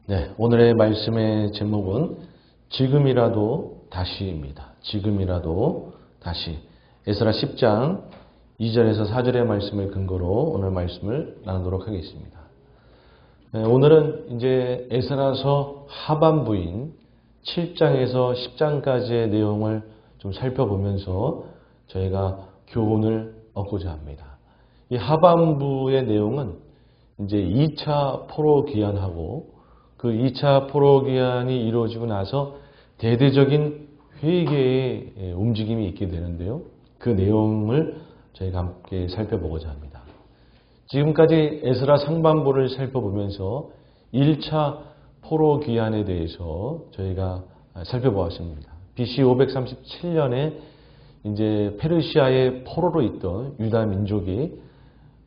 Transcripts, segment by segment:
네, 오늘의 말씀의 제목은 지금이라도 다시입니다. 지금이라도 다시. 에스라 10장 2절에서 4절의 말씀을 근거로 오늘 말씀을 나누도록 하겠습니다. 네, 오늘은 이제 에스라서 하반부인 7장에서 10장까지의 내용을 좀 살펴보면서 저희가 교훈을 얻고자 합니다. 이 하반부의 내용은 이제 2차 포로 귀환하고 그 2차 포로 귀환이 이루어지고 나서 대대적인 회개의 움직임이 있게 되는데요. 그 내용을 저희가 함께 살펴보고자 합니다. 지금까지 에스라 상반부를 살펴보면서 1차 포로 귀환에 대해서 저희가 살펴보았습니다. BC 537년에 이제 페르시아의 포로로 있던 유다 민족이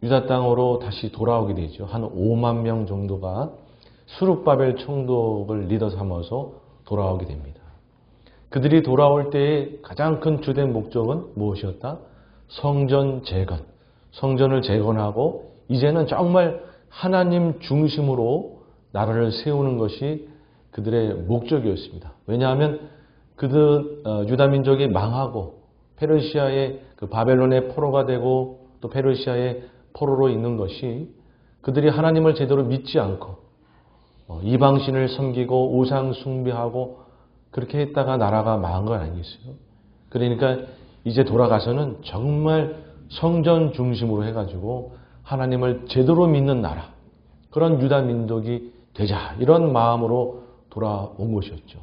유다 땅으로 다시 돌아오게 되죠. 한 5만 명 정도가 수룹바벨 총독을 리더 삼아서 돌아오게 됩니다. 그들이 돌아올 때의 가장 큰 주된 목적은 무엇이었다? 성전 재건. 성전을 재건하고 이제는 정말 하나님 중심으로 나라를 세우는 것이 그들의 목적이었습니다. 왜냐하면 그들 유다 민족이 망하고 페르시아의 그 바벨론의 포로가 되고 또 페르시아의 포로로 있는 것이 그들이 하나님을 제대로 믿지 않고 이방신을 섬기고 우상 숭배하고 그렇게 했다가 나라가 망한 건 아니겠어요? 그러니까 이제 돌아가서는 정말 성전 중심으로 해가지고 하나님을 제대로 믿는 나라, 그런 유다 민족이 되자, 이런 마음으로 돌아온 것이었죠.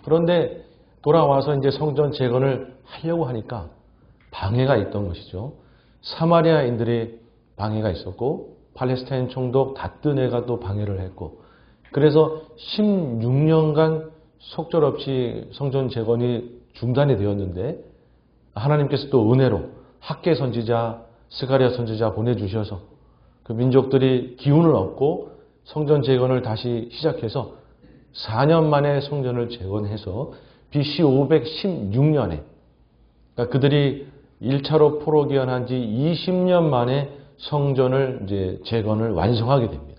그런데 돌아와서 이제 성전 재건을 하려고 하니까 방해가 있던 것이죠. 사마리아인들의 방해가 있었고 팔레스타인 총독 다뜨네가 또 방해를 했고, 그래서 16년간 속절없이 성전 재건이 중단이 되었는데 하나님께서 또 은혜로 학개 선지자, 스가랴 선지자 보내주셔서 그 민족들이 기운을 얻고 성전 재건을 다시 시작해서 4년 만에 성전을 재건해서 BC 516년에 그러니까 그들이 1차로 포로 귀환한 지 20년 만에 성전을 이제 재건을 완성하게 됩니다.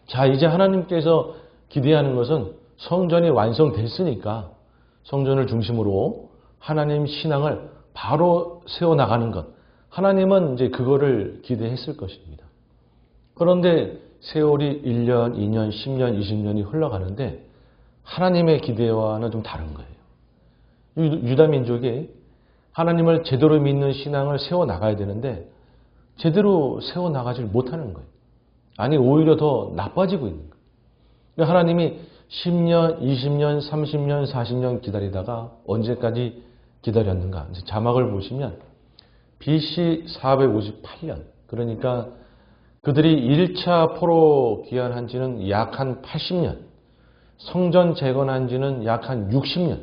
자, 이제 하나님께서 기대하는 것은 성전이 완성됐으니까 성전을 중심으로 하나님 신앙을 바로 세워나가는 것. 하나님은 이제 그거를 기대했을 것입니다. 그런데 세월이 1년, 2년, 10년, 20년이 흘러가는데 하나님의 기대와는 좀 다른 거예요. 유다 민족이 하나님을 제대로 믿는 신앙을 세워나가야 되는데 제대로 세워나가질 못하는 거예요. 아니, 오히려 더 나빠지고 있는 거예요. 하나님이 10년, 20년, 30년, 40년 기다리다가 언제까지 기다렸는가? 이제 자막을 보시면 BC 458년, 그러니까 그들이 1차 포로 귀환한 지는 약 한 80년, 성전 재건한 지는 약 한 60년,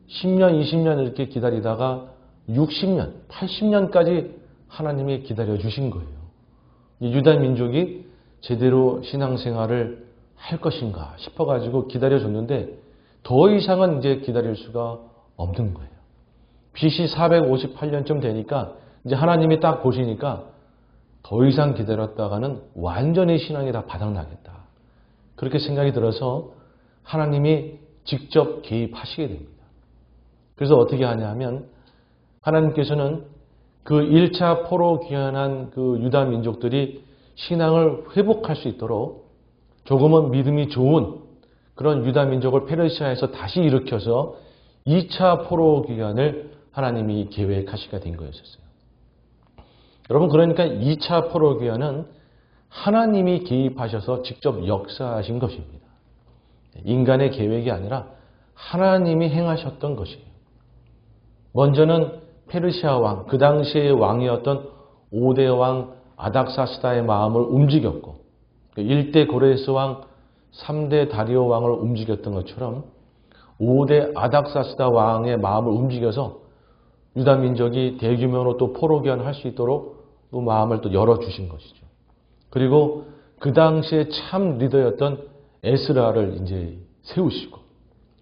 10년, 20년 이렇게 기다리다가 60년, 80년까지 하나님이 기다려주신 거예요. 유다 민족이 제대로 신앙생활을 할 것인가 싶어가지고 기다려줬는데 더 이상은 이제 기다릴 수가 없는 거예요. BC 458년쯤 되니까 이제 하나님이 딱 보시니까 더 이상 기다렸다가는 완전히 신앙이 다 바닥나겠다. 그렇게 생각이 들어서 하나님이 직접 개입하시게 됩니다. 그래서 어떻게 하냐면 하나님께서는 그 1차 포로 귀환한 그 유다 민족들이 신앙을 회복할 수 있도록 조금은 믿음이 좋은 그런 유다 민족을 페르시아에서 다시 일으켜서 2차 포로 귀환을 하나님이 계획하시게 된 거였어요. 여러분, 그러니까 2차 포로 귀환은 하나님이 개입하셔서 직접 역사하신 것입니다. 인간의 계획이 아니라 하나님이 행하셨던 것이에요. 먼저는 페르시아 왕, 그 당시의 왕이었던 5대 왕 아닥사스다의 마음을 움직였고 1대 고레스 왕, 3대 다리오 왕을 움직였던 것처럼 5대 아닥사스다 왕의 마음을 움직여서 유다 민족이 대규모로 또 포로 귀환할 수 있도록 또 마음을 또 열어주신 것이죠. 그리고 그 당시에 참 리더였던 에스라를 이제 세우시고,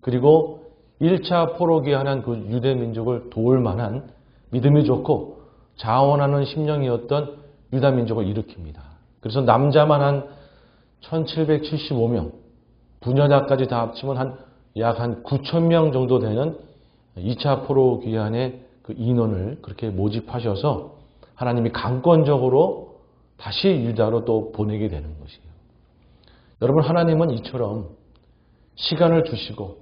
그리고 1차 포로 귀환한 그 유대 민족을 도울 만한 믿음이 좋고 자원하는 심령이었던 유다 민족을 일으킵니다. 그래서 남자만 한 1775명, 부녀자까지 다 합치면 약 한 9천 명 정도 되는 2차 포로 귀환의 그 인원을 그렇게 모집하셔서 하나님이 강권적으로 다시 유다로 또 보내게 되는 것이에요. 여러분, 하나님은 이처럼 시간을 주시고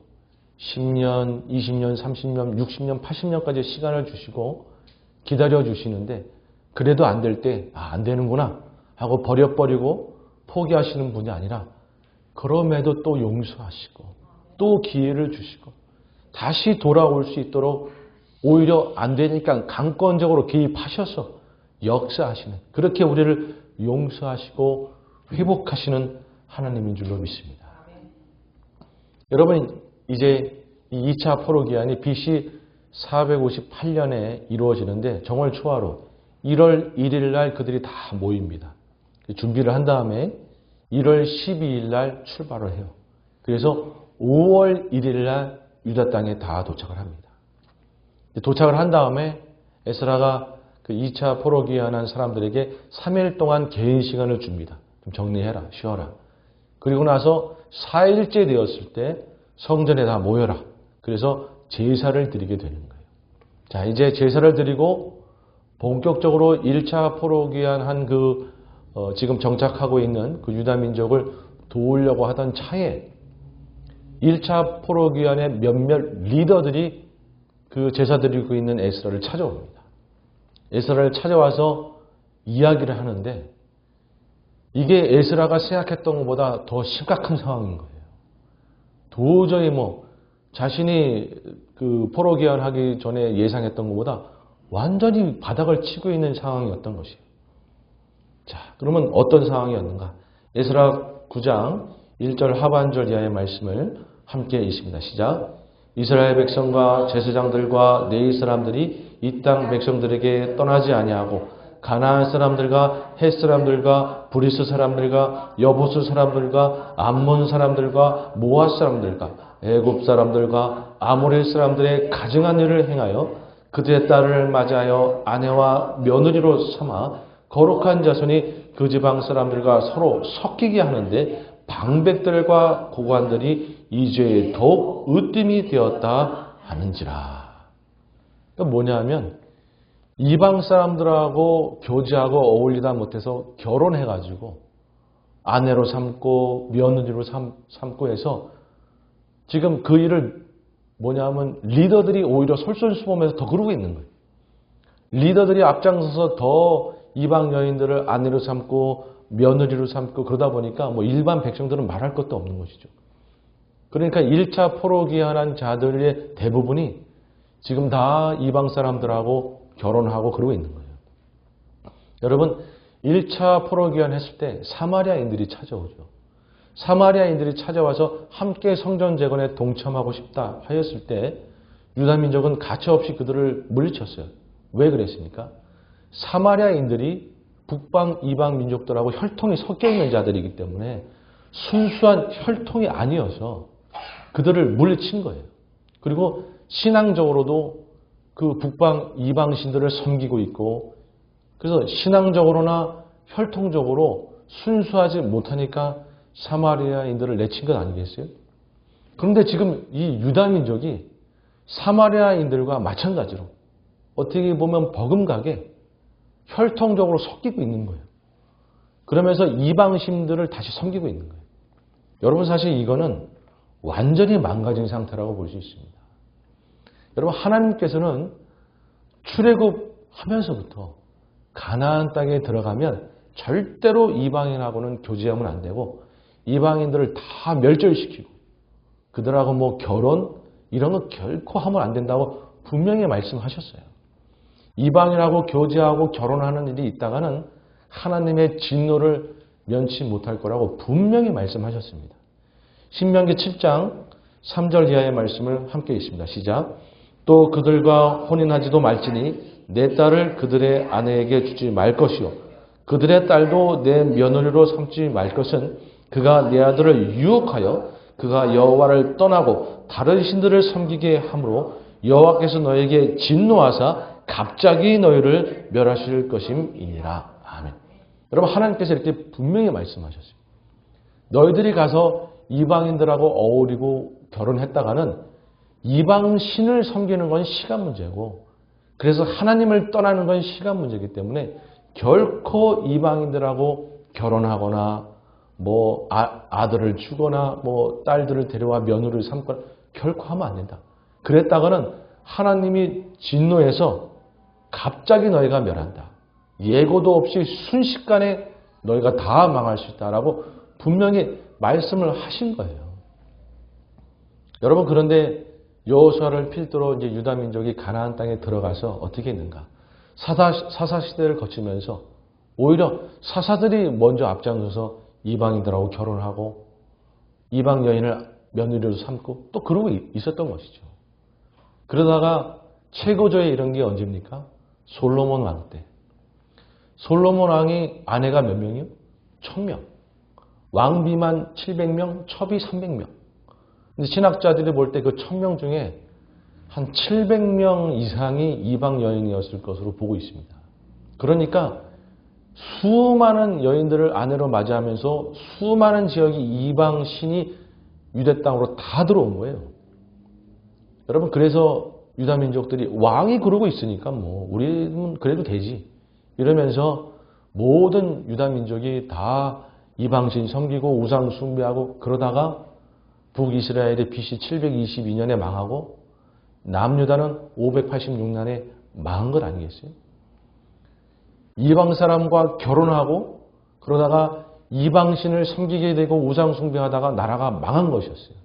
10년, 20년, 30년, 60년, 80년까지 시간을 주시고 기다려 주시는데 그래도 안 될 때 안 되는구나 하고 버려버리고 포기하시는 분이 아니라 그럼에도 또 용서하시고 또 기회를 주시고 다시 돌아올 수 있도록 오히려 안 되니까 강권적으로 개입하셔서 역사하시는, 그렇게 우리를 용서하시고 회복하시는 하나님인 줄로 믿습니다. 여러분, 이제 이 2차 포로 기한이 BC 458년에 이루어지는데 정월 초하루 1월 1일 날 그들이 다 모입니다. 준비를 한 다음에 1월 12일 날 출발을 해요. 그래서 5월 1일 날 유다 땅에 다 도착을 합니다. 도착을 한 다음에 에스라가 그 2차 포로 귀환한 사람들에게 3일 동안 개인 시간을 줍니다. 좀 정리해라, 쉬어라. 그리고 나서 4일째 되었을 때 성전에 다 모여라. 그래서 제사를 드리게 되는 거예요. 자, 이제 제사를 드리고 본격적으로 1차 포로 귀환한 지금 정착하고 있는 그 유다 민족을 도우려고 하던 차에 1차 포로 귀환의 몇몇 리더들이 그 제사 드리고 있는 에스라를 찾아옵니다. 에스라를 찾아와서 이야기를 하는데 이게 에스라가 생각했던 것보다 더 심각한 상황인 거예요. 도저히 자신이 그 포로 귀환하기 전에 예상했던 것보다 완전히 바닥을 치고 있는 상황이었던 것이에요. 자, 그러면 어떤 상황이었는가? 에스라 9장 1절 하반절 이하의 말씀을 함께 읽습니다. 시작. 이스라엘 백성과 제사장들과 네이 사람들이 이 땅 백성들에게 떠나지 아니하고 가나안 사람들과 헷 사람들과 브리스 사람들과 여부스 사람들과 암몬 사람들과 모압 사람들과 애굽 사람들과 아모리 사람들의 가증한 일을 행하여 그들의 딸을 맞이하여 아내와 며느리로 삼아 거룩한 자손이 그 지방 사람들과 서로 섞이게 하는데 방백들과 고관들이 이 죄에 더욱 으뜸이 되었다 하는지라. 그러니까 뭐냐면 이방 사람들하고 교제하고 어울리다 못해서 결혼해가지고 아내로 삼고 며느리로 삼고 해서 지금 그 일을 뭐냐면 리더들이 오히려 솔선수범해서 더 그러고 있는 거예요. 리더들이 앞장서서 더 이방 여인들을 아내로 삼고 며느리로 삼고 그러다 보니까 일반 백성들은 말할 것도 없는 것이죠. 그러니까 1차 포로 귀환한 자들의 대부분이 지금 다 이방 사람들하고 결혼하고 그러고 있는 거예요. 여러분, 1차 포로 귀환했을 때 사마리아인들이 찾아오죠. 사마리아인들이 찾아와서 함께 성전 재건에 동참하고 싶다 하였을 때 유다 민족은 가차없이 그들을 물리쳤어요. 왜 그랬습니까? 사마리아인들이 북방 이방 민족들하고 혈통이 섞여 있는 자들이기 때문에 순수한 혈통이 아니어서 그들을 물리친 거예요. 그리고 신앙적으로도 그 북방 이방 신들을 섬기고 있고, 그래서 신앙적으로나 혈통적으로 순수하지 못하니까 사마리아인들을 내친 것 아니겠어요? 그런데 지금 이 유다 민족이 사마리아인들과 마찬가지로 어떻게 보면 버금가게 혈통적으로 섞이고 있는 거예요. 그러면서 이방신들을 다시 섬기고 있는 거예요. 여러분, 사실 이거는 완전히 망가진 상태라고 볼 수 있습니다. 여러분, 하나님께서는 출애굽하면서부터 가나안 땅에 들어가면 절대로 이방인하고는 교제하면 안 되고 이방인들을 다 멸절시키고 그들하고 결혼 이런 거 결코 하면 안 된다고 분명히 말씀하셨어요. 이방인하고 교제하고 결혼하는 일이 있다가는 하나님의 진노를 면치 못할 거라고 분명히 말씀하셨습니다. 신명기 7장 3절 이하의 말씀을 함께 읽습니다. 시작. 또 그들과 혼인하지도 말지니 내 딸을 그들의 아내에게 주지 말 것이요 그들의 딸도 내 며느리로 삼지 말 것은 그가 내 아들을 유혹하여 그가 여호와를 떠나고 다른 신들을 섬기게 함으로 여호와께서 너에게 진노하사 갑자기 너희를 멸하실 것임이니라. 아멘. 여러분, 하나님께서 이렇게 분명히 말씀하셨어요. 너희들이 가서 이방인들하고 어울리고 결혼했다가는 이방 신을 섬기는 건 시간 문제고, 그래서 하나님을 떠나는 건 시간 문제이기 때문에 결코 이방인들하고 결혼하거나 뭐 아들을 주거나 뭐 딸들을 데려와 며느리를 삼거나 결코 하면 안 된다. 그랬다가는 하나님이 진노해서 갑자기 너희가 멸한다. 예고도 없이 순식간에 너희가 다 망할 수 있다라고 분명히 말씀을 하신 거예요. 여러분, 그런데 여호수아를 필두로 이제 유다 민족이 가나안 땅에 들어가서 어떻게 했는가? 사사 시대를 거치면서 오히려 사사들이 먼저 앞장서서 이방인들하고 결혼하고 이방 여인을 며느리로 삼고 또 그러고 있었던 것이죠. 그러다가 최고조에 이른 게 언제입니까? 솔로몬 왕 때. 솔로몬 왕이 아내가 몇 명이요? 1000명. 왕비만 700명, 첩이 300명. 근데 신학자들이 볼 때 그 1000명 중에 한 700명 이상이 이방 여인이었을 것으로 보고 있습니다. 그러니까 수많은 여인들을 아내로 맞이하면서 수많은 지역이 이방 신이 유대 땅으로 다 들어온 거예요. 여러분, 그래서 유다 민족들이 왕이 그러고 있으니까 뭐 우리는 그래도 되지 이러면서 모든 유다 민족이 다 이방신 섬기고 우상 숭배하고 그러다가 북이스라엘이 BC 722년에 망하고 남유다는 586년에 망한 것 아니겠어요? 이방 사람과 결혼하고 그러다가 이방신을 섬기게 되고 우상 숭배하다가 나라가 망한 것이었어요.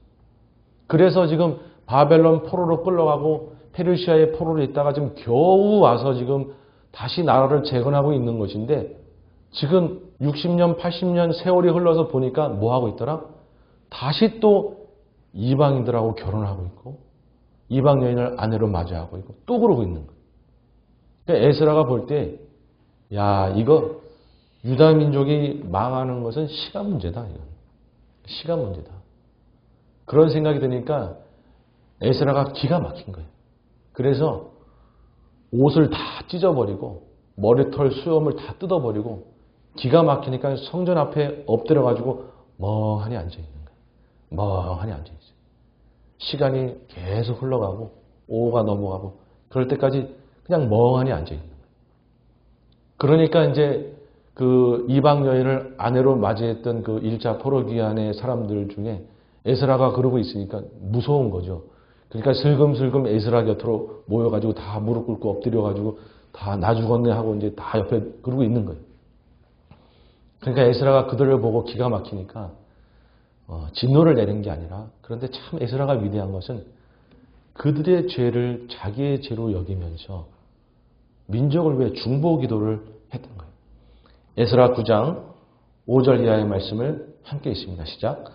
그래서 지금 바벨론 포로로 끌려가고 페르시아의 포로로 있다가 지금 겨우 와서 지금 다시 나라를 재건하고 있는 것인데, 지금 60년, 80년 세월이 흘러서 보니까 뭐 하고 있더라? 다시 또 이방인들하고 결혼하고 있고 이방 여인을 아내로 맞이하고 있고 또 그러고 있는 거예요. 그러니까 에스라가 볼 때, 야, 이거 유다 민족이 망하는 것은 시간 문제다. 이건. 시간 문제다. 그런 생각이 드니까 에스라가 기가 막힌 거예요. 그래서 옷을 다 찢어버리고 머리털 수염을 다 뜯어버리고 기가 막히니까 성전 앞에 엎드려가지고 멍하니 앉아있는 거예요. 멍하니 앉아있어요. 시간이 계속 흘러가고 오후가 넘어가고 그럴 때까지 그냥 멍하니 앉아있는 거예요. 그러니까 이제 그 이방 여인을 아내로 맞이했던 그 1차 포로 기한의 사람들 중에 에스라가 그러고 있으니까 무서운 거죠. 그러니까 슬금슬금 에스라 곁으로 모여가지고 다 무릎 꿇고 엎드려가지고 다 나 죽었네 하고 이제 다 옆에 그러고 있는 거예요. 그러니까 에스라가 그들을 보고 기가 막히니까 진노를 내린 게 아니라, 그런데 참 에스라가 위대한 것은 그들의 죄를 자기의 죄로 여기면서 민족을 위해 중보 기도를 했던 거예요. 에스라 9장 5절 이하의 말씀을 함께 있습니다. 시작.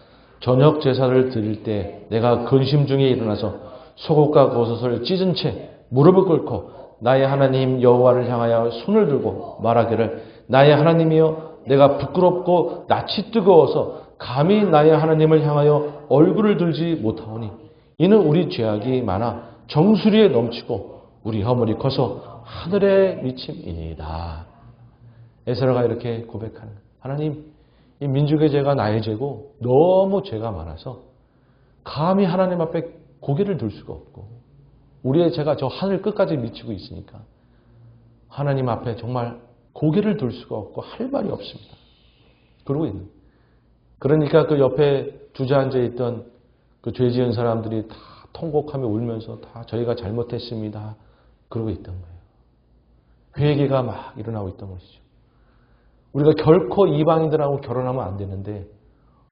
저녁 제사를 드릴 때 내가 근심 중에 일어나서 속옷과 겉옷을 찢은 채 무릎을 꿇고 나의 하나님 여호와를 향하여 손을 들고 말하기를, 나의 하나님이여, 내가 부끄럽고 낯이 뜨거워서 감히 나의 하나님을 향하여 얼굴을 들지 못하오니 이는 우리 죄악이 많아 정수리에 넘치고 우리 허물이 커서 하늘에 미침이니이다. 에스라가 이렇게 고백하는 거예요. 하나님, 이 민족의 죄가 나의 죄고 너무 죄가 많아서 감히 하나님 앞에 고개를 들 수가 없고 우리의 죄가 저 하늘 끝까지 미치고 있으니까 하나님 앞에 정말 고개를 들 수가 없고 할 말이 없습니다. 그러고 있는. 그러니까 그 옆에 주저앉아 있던 그 죄 지은 사람들이 다 통곡하며 울면서 다 저희가 잘못했습니다. 그러고 있던 거예요. 회개가 막 일어나고 있던 것이죠. 우리가 결코 이방인들하고 결혼하면 안 되는데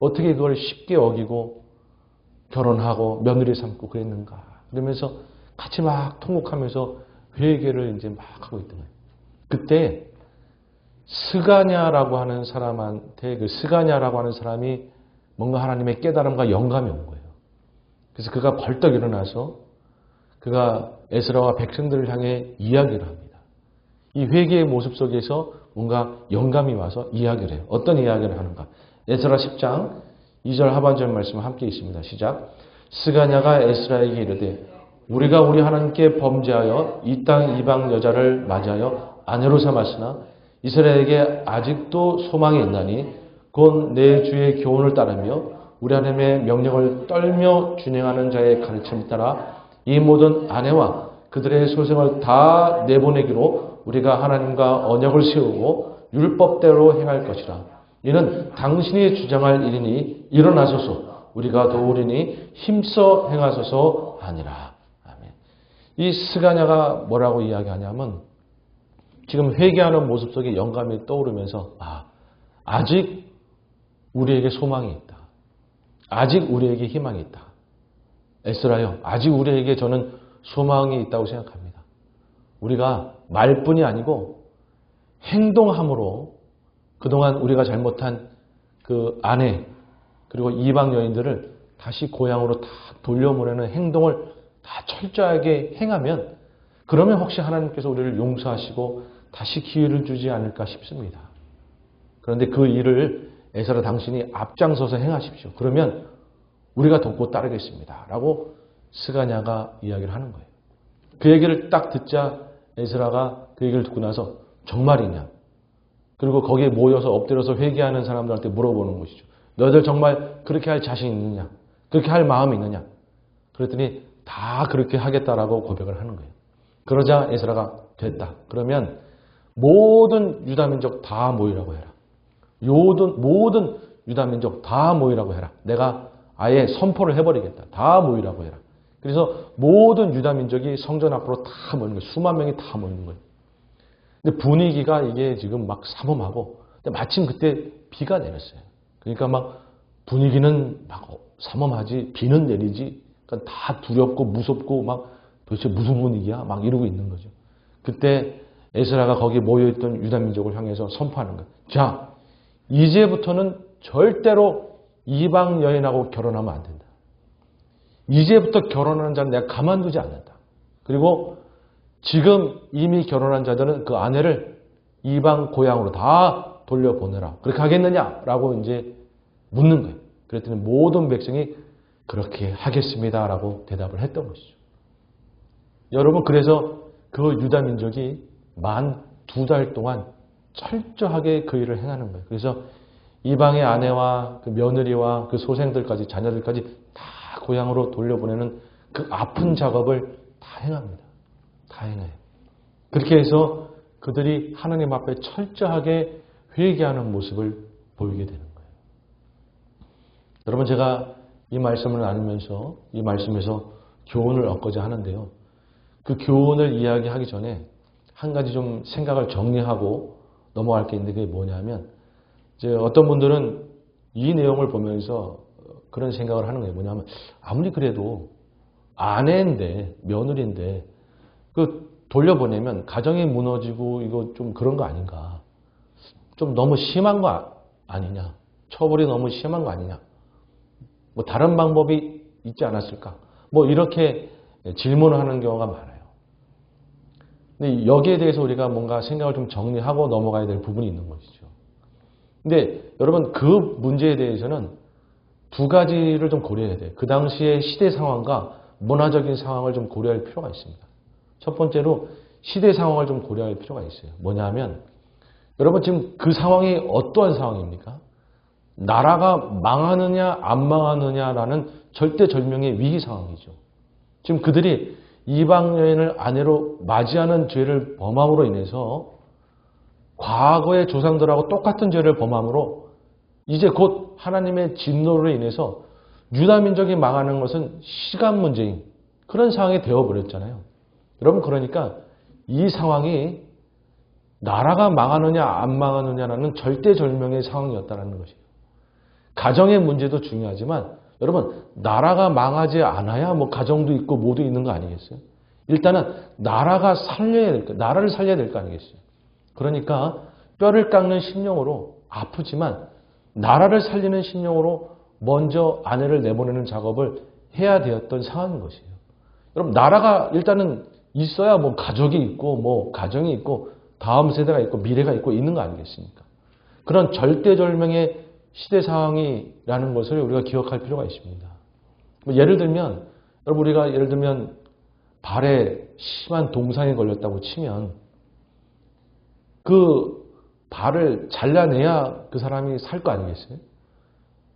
어떻게 그걸 쉽게 어기고 결혼하고 며느리 삼고 그랬는가. 그러면서 같이 막 통곡하면서 회개를 이제 막 하고 있던 거예요. 그때 스가냐라고 하는 사람한테, 그 스가냐라고 하는 사람이 뭔가 하나님의 깨달음과 영감이 온 거예요. 그래서 그가 벌떡 일어나서 그가 에스라와 백성들을 향해 이야기를 합니다. 이 회개의 모습 속에서 뭔가 영감이 와서 이야기를 해요. 어떤 이야기를 하는가? 에스라 10장 2절 하반절 말씀 함께 있습니다. 시작. 스가냐가 에스라에게 이르되 우리가 우리 하나님께 범죄하여 이 땅 이방 여자를 맞이하여 아내로 삼았으나 이스라엘에게 아직도 소망이 있나니 곧 내 주의 교훈을 따르며 우리 하나님의 명령을 떨며 준행하는 자의 가르침을 따라 이 모든 아내와 그들의 소생을 다 내보내기로 우리가 하나님과 언약을 세우고 율법대로 행할 것이라. 이는 당신이 주장할 일이니 일어나소서 우리가 도우리니 힘써 행하소서 하니라. 아멘. 이 스가랴가 뭐라고 이야기하냐면 지금 회개하는 모습 속에 영감이 떠오르면서 아직 우리에게 소망이 있다. 아직 우리에게 희망이 있다. 에스라요, 아직 우리에게 저는 소망이 있다고 생각합니다. 우리가 말뿐이 아니고 행동함으로 그동안 우리가 잘못한 그 아내 그리고 이방 여인들을 다시 고향으로 다 돌려보내는 행동을 다 철저하게 행하면 그러면 혹시 하나님께서 우리를 용서하시고 다시 기회를 주지 않을까 싶습니다. 그런데 그 일을 에스라 당신이 앞장서서 행하십시오. 그러면 우리가 돕고 따르겠습니다. 라고 스가랴가 이야기를 하는 거예요. 그 얘기를 딱 듣자 에스라가 그 얘기를 듣고 나서 정말이냐? 그리고 거기에 모여서 엎드려서 회개하는 사람들한테 물어보는 것이죠. 너희들 정말 그렇게 할 자신 있느냐? 그렇게 할 마음이 있느냐? 그랬더니 다 그렇게 하겠다라고 고백을 하는 거예요. 그러자 에스라가 됐다. 그러면 모든 유다민족 다 모이라고 해라. 모든 유다민족 다 모이라고 해라. 내가 아예 선포를 해버리겠다. 다 모이라고 해라. 그래서 모든 유다민족이 성전 앞으로 다 모이는 거예요. 수만 명이 다 모이는 거예요. 근데 분위기가 이게 지금 막 삼엄하고 근데 마침 그때 비가 내렸어요. 그러니까 막 분위기는 막 삼엄하지 비는 내리지 그러니까 다 두렵고 무섭고 막 도대체 무슨 분위기야? 막 이러고 있는 거죠. 그때 에스라가 거기에 모여있던 유다민족을 향해서 선포하는 거예요. 자, 이제부터는 절대로 이방 여인하고 결혼하면 안 된다. 이제부터 결혼하는 자는 내가 가만두지 않는다. 그리고 지금 이미 결혼한 자들은 그 아내를 이방 고향으로 다 돌려보내라. 그렇게 하겠느냐? 라고 이제 묻는 거예요. 그랬더니 모든 백성이 그렇게 하겠습니다. 라고 대답을 했던 것이죠. 여러분, 그래서 그 유다민족이 만 2달 동안 철저하게 그 일을 행하는 거예요. 그래서 이방의 아내와 그 며느리와 그 소생들까지, 자녀들까지 다 고향으로 돌려보내는 그 아픈 작업을 다 행합니다. 다 행해요. 그렇게 해서 그들이 하나님 앞에 철저하게 회개하는 모습을 보이게 되는 거예요. 여러분, 제가 이 말씀을 나누면서 이 말씀에서 교훈을 얻고자 하는데요. 그 교훈을 이야기하기 전에 한 가지 좀 생각을 정리하고 넘어갈 게 있는데 그게 뭐냐면 이제 어떤 분들은 이 내용을 보면서 그런 생각을 하는 거예요. 뭐냐면 아무리 그래도 아내인데 며느리인데 그 돌려보내면 가정이 무너지고 이거 좀 그런 거 아닌가. 좀 너무 심한 거 아니냐. 처벌이 너무 심한 거 아니냐. 뭐 다른 방법이 있지 않았을까. 뭐 이렇게 질문을 하는 경우가 많아요. 근데 여기에 대해서 우리가 뭔가 생각을 좀 정리하고 넘어가야 될 부분이 있는 것이죠. 근데 여러분 그 문제에 대해서는 두 가지를 좀 고려해야 돼요. 그 당시의 시대 상황과 문화적인 상황을 좀 고려할 필요가 있습니다. 첫 번째로 시대 상황을 좀 고려할 필요가 있어요. 뭐냐면 여러분 지금 그 상황이 어떠한 상황입니까? 나라가 망하느냐 안 망하느냐라는 절대절명의 위기 상황이죠. 지금 그들이 이방 여인을 아내로 맞이하는 죄를 범함으로 인해서 과거의 조상들하고 똑같은 죄를 범함으로 이제 곧 하나님의 진노로 인해서 유다민족이 망하는 것은 시간 문제인 그런 상황이 되어버렸잖아요. 여러분 그러니까 이 상황이 나라가 망하느냐 안 망하느냐라는 절대절명의 상황이었다는 것이에요. 가정의 문제도 중요하지만 여러분 나라가 망하지 않아야 뭐 가정도 있고 모두 있는 거 아니겠어요? 일단은 나라가 살려야 될 거, 나라를 살려야 될 거 아니겠어요? 그러니까 뼈를 깎는 심령으로 아프지만 나라를 살리는 심령으로 먼저 아내를 내보내는 작업을 해야 되었던 상황인 것이에요. 여러분 나라가 일단은 있어야 뭐 가족이 있고 뭐 가정이 있고 다음 세대가 있고 미래가 있고 있는 거 아니겠습니까? 그런 절대절명의 시대 상황이라는 것을 우리가 기억할 필요가 있습니다. 예를 들면 여러분 우리가 예를 들면 발에 심한 동상이 걸렸다고 치면 그 발을 잘라내야 그 사람이 살 거 아니겠어요?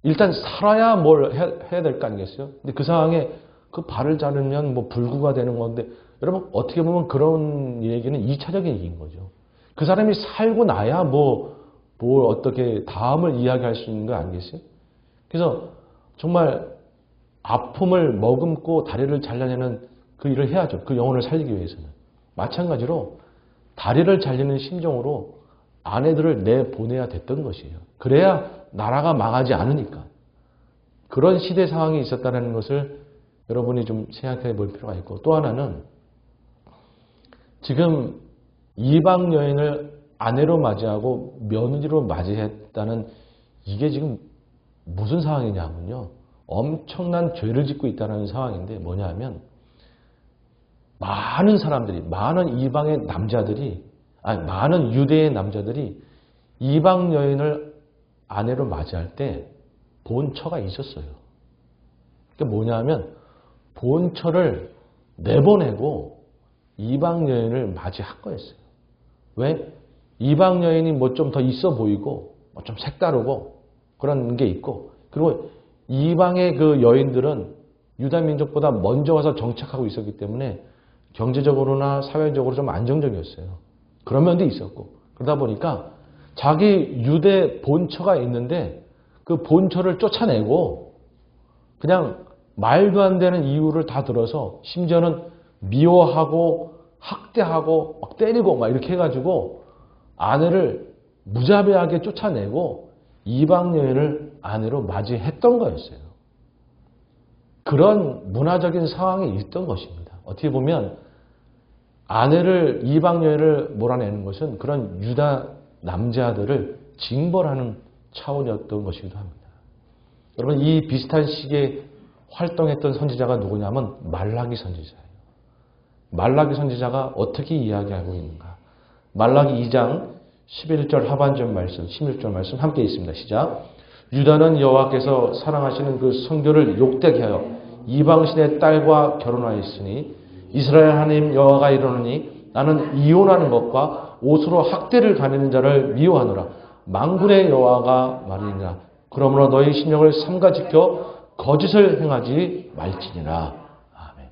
일단 살아야 뭘 해야 될 거 아니겠어요? 근데 그 상황에 그 발을 자르면 뭐 불구가 되는 건데, 여러분 어떻게 보면 그런 얘기는 2차적인 얘기인 거죠. 그 사람이 살고 나야 뭘 어떻게 다음을 이야기할 수 있는 거 아니겠어요? 그래서 정말 아픔을 머금고 다리를 잘라내는 그 일을 해야죠. 그 영혼을 살리기 위해서는. 마찬가지로 다리를 잘리는 심정으로 아내들을 내보내야 됐던 것이에요. 그래야 나라가 망하지 않으니까. 그런 시대 상황이 있었다는 것을 여러분이 좀 생각해 볼 필요가 있고, 또 하나는 지금 이방 여인을 아내로 맞이하고 며느리로 맞이했다는 이게 지금 무슨 상황이냐면요. 엄청난 죄를 짓고 있다는 상황인데 뭐냐면 많은 사람들이, 많은 이방의 남자들이, 많은 유대의 남자들이 이방 여인을 아내로 맞이할 때 본처가 있었어요. 그게 뭐냐면 본처를 내보내고 이방 여인을 맞이한 거였어요. 왜? 이방 여인이 뭐 좀 더 있어 보이고 뭐 좀 색다르고 그런 게 있고, 그리고 이방의 그 여인들은 유다 민족보다 먼저 와서 정착하고 있었기 때문에 경제적으로나 사회적으로 좀 안정적이었어요. 그런 면도 있었고, 그러다 보니까 자기 유대 본처가 있는데 그 본처를 쫓아내고 그냥 말도 안 되는 이유를 다 들어서 심지어는 미워하고 학대하고 막 때리고 막 이렇게 해가지고 아내를 무자비하게 쫓아내고 이방 여인을 아내로 맞이했던 거였어요. 그런 문화적인 상황이 있던 것입니다. 어떻게 보면 아내를, 이방 여인을 몰아내는 것은 그런 유다 남자들을 징벌하는 차원이었던 것이기도 합니다. 여러분, 이 비슷한 시기에 활동했던 선지자가 누구냐면 말라기 선지자예요. 말라기 선지자가 어떻게 이야기하고 있는가? 말라기 2장 11절 하반절 말씀, 16절 말씀 함께 있습니다. 시작. 유다는 여호와께서 사랑하시는 그 성교를 욕되게 하여 이방신의 딸과 결혼하였으니 이스라엘 하나님 여호와가 이르노니 나는 이혼하는 것과 옷으로 학대를 다니는 자를 미워하노라. 만군의 여호와가 말이니라. 그러므로 너희 신령을 삼가 지켜 거짓을 행하지 말지니라. 아멘.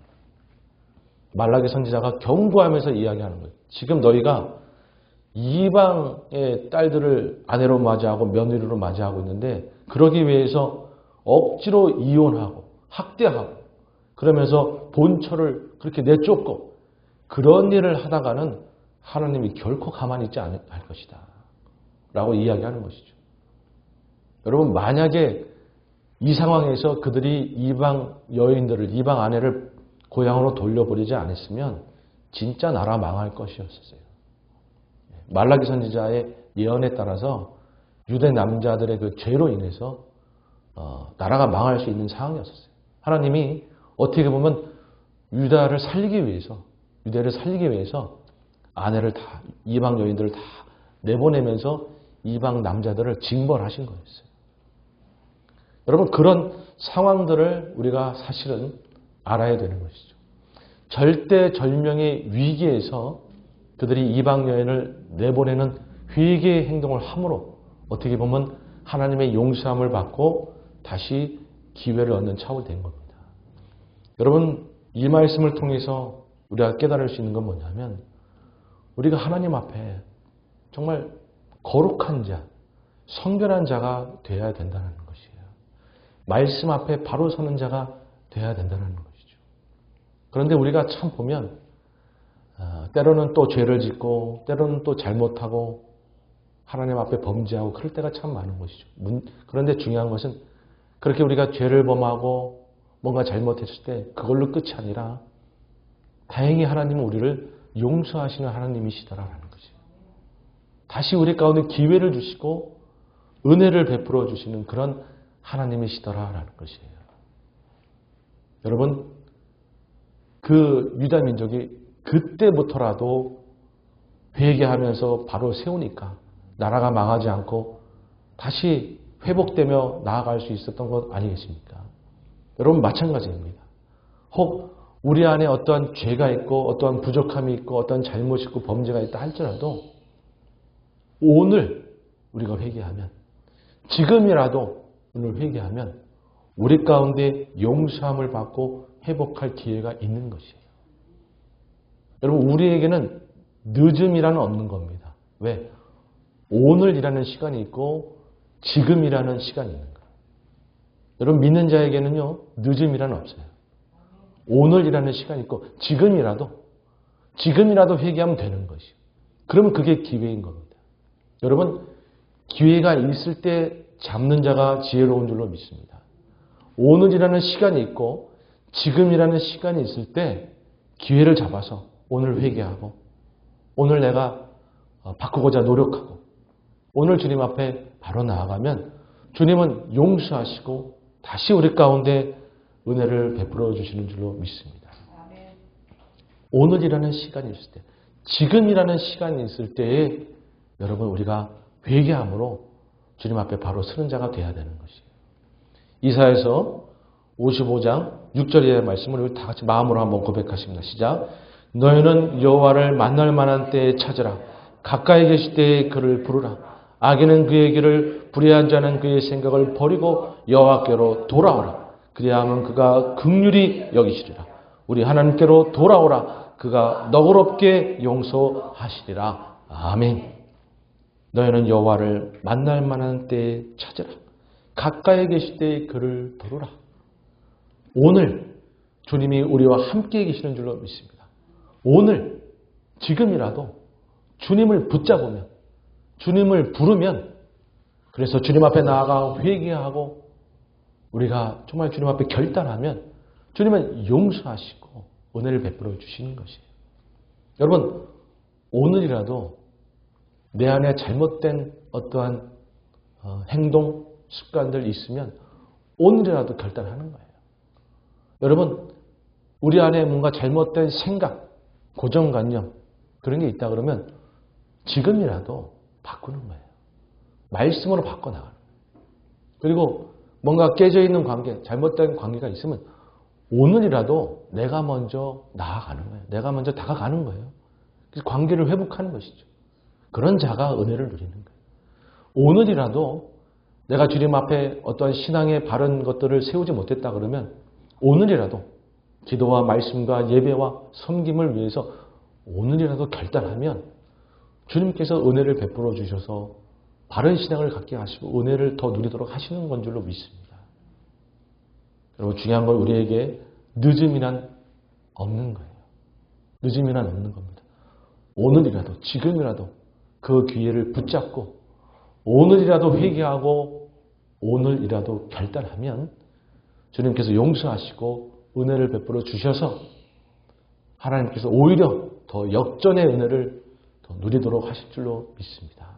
말라기 선지자가 경고하면서 이야기하는 거예요. 지금 너희가 이방의 딸들을 아내로 맞이하고 며느리로 맞이하고 있는데, 그러기 위해서 억지로 이혼하고 학대하고 그러면서 본처를 그렇게 내쫓고 그런 일을 하다가는 하나님이 결코 가만히 있지 않을 것이다 라고 이야기하는 것이죠. 여러분, 만약에 이 상황에서 그들이 이방 여인들을, 이방 아내를 고향으로 돌려보내지 않았으면 진짜 나라 망할 것이었어요. 말라기 선지자의 예언에 따라서 유대 남자들의 그 죄로 인해서 나라가 망할 수 있는 상황이었어요. 하나님이 어떻게 보면 유대를 살리기 위해서 아내를 다, 이방 여인들을 다 내보내면서 이방 남자들을 징벌하신 거였어요. 여러분, 그런 상황들을 우리가 사실은 알아야 되는 것이죠. 절대절명의 위기에서 그들이 이방 여인을 내보내는 회개의 행동을 함으로 어떻게 보면 하나님의 용서함을 받고 다시 기회를 얻는 차원이 된 겁니다. 여러분, 이 말씀을 통해서 우리가 깨달을 수 있는 건 뭐냐면 우리가 하나님 앞에 정말 거룩한 자, 성결한 자가 되어야 된다는 것이에요. 말씀 앞에 바로 서는 자가 되어야 된다는 것이죠. 그런데 우리가 참 보면 때로는 또 죄를 짓고 때로는 또 잘못하고 하나님 앞에 범죄하고 그럴 때가 참 많은 것이죠. 그런데 중요한 것은 그렇게 우리가 죄를 범하고 뭔가 잘못했을 때 그걸로 끝이 아니라 다행히 하나님은 우리를 용서하시는 하나님이시더라라는 것이에요. 다시 우리 가운데 기회를 주시고 은혜를 베풀어 주시는 그런 하나님이시더라라는 것이에요. 여러분, 그 유다 민족이 그때부터라도 회개하면서 바로 세우니까 나라가 망하지 않고 다시 회복되며 나아갈 수 있었던 것 아니겠습니까? 여러분, 마찬가지입니다. 혹 우리 안에 어떠한 죄가 있고 어떠한 부족함이 있고 어떠한 잘못이 있고 범죄가 있다 할지라도 오늘 우리가 회개하면, 지금이라도 오늘 회개하면 우리 가운데 용서함을 받고 회복할 기회가 있는 것이에요. 여러분, 우리에게는 늦음이라는 없는 겁니다. 왜? 오늘이라는 시간이 있고 지금이라는 시간이 있는 거예요. 여러분, 믿는 자에게는요, 늦음이라는 없어요. 오늘이라는 시간이 있고 지금이라도 회개하면 되는 것이에요. 그러면 그게 기회인 겁니다. 여러분, 기회가 있을 때 잡는 자가 지혜로운 줄로 믿습니다. 오늘이라는 시간이 있고 지금이라는 시간이 있을 때 기회를 잡아서 오늘 회개하고 오늘 내가 바꾸고자 노력하고 오늘 주님 앞에 바로 나아가면 주님은 용서하시고 다시 우리 가운데 은혜를 베풀어 주시는 줄로 믿습니다. 오늘이라는 시간이 있을 때, 지금이라는 시간이 있을 때에 여러분, 우리가 회개함으로 주님 앞에 바로 서는 자가 되어야 되는 것이에요. 이사야서 55장 6절의 말씀을 우리 다 같이 마음으로 한번 고백하십니다. 시작. 너희는 여호와를 만날 만한 때에 찾으라. 가까이 계실 때에 그를 부르라. 악인은 그의 길을, 불의한 자는 그의 생각을 버리고 여호와께로 돌아오라. 그리하면 그가 긍휼히 여기시리라. 우리 하나님께로 돌아오라. 그가 너그럽게 용서하시리라. 아멘. 너희는 여호와를 만날 만한 때에 찾으라. 가까이 계실 때에 그를 부르라. 오늘 주님이 우리와 함께 계시는 줄로 믿습니다. 오늘 지금이라도 주님을 붙잡으면, 주님을 부르면, 그래서 주님 앞에 나아가 회개하고 우리가 정말 주님 앞에 결단하면 주님은 용서하시고 은혜를 베풀어 주시는 것이에요. 여러분, 오늘이라도 내 안에 잘못된 어떠한 행동, 습관들 있으면 오늘이라도 결단하는 거예요. 여러분, 우리 안에 뭔가 잘못된 생각, 고정관념 그런 게 있다 그러면 지금이라도 바꾸는 거예요. 말씀으로 바꿔나가는 거예요. 그리고 뭔가 깨져 있는 관계, 잘못된 관계가 있으면 오늘이라도 내가 먼저 나아가는 거예요. 내가 먼저 다가가는 거예요. 그래서 관계를 회복하는 것이죠. 그런 자가 은혜를 누리는 거예요. 오늘이라도 내가 주님 앞에 어떠한 신앙의 바른 것들을 세우지 못했다 그러면 오늘이라도 기도와 말씀과 예배와 섬김을 위해서 오늘이라도 결단하면 주님께서 은혜를 베풀어 주셔서 바른 신앙을 갖게 하시고 은혜를 더 누리도록 하시는 건 줄로 믿습니다. 여러분, 중요한 건 우리에게 늦음이란 없는 거예요. 늦음이란 없는 겁니다. 오늘이라도, 지금이라도 그 기회를 붙잡고 오늘이라도 회개하고 오늘이라도 결단하면 주님께서 용서하시고 은혜를 베풀어 주셔서 하나님께서 오히려 더 역전의 은혜를 더 누리도록 하실 줄로 믿습니다.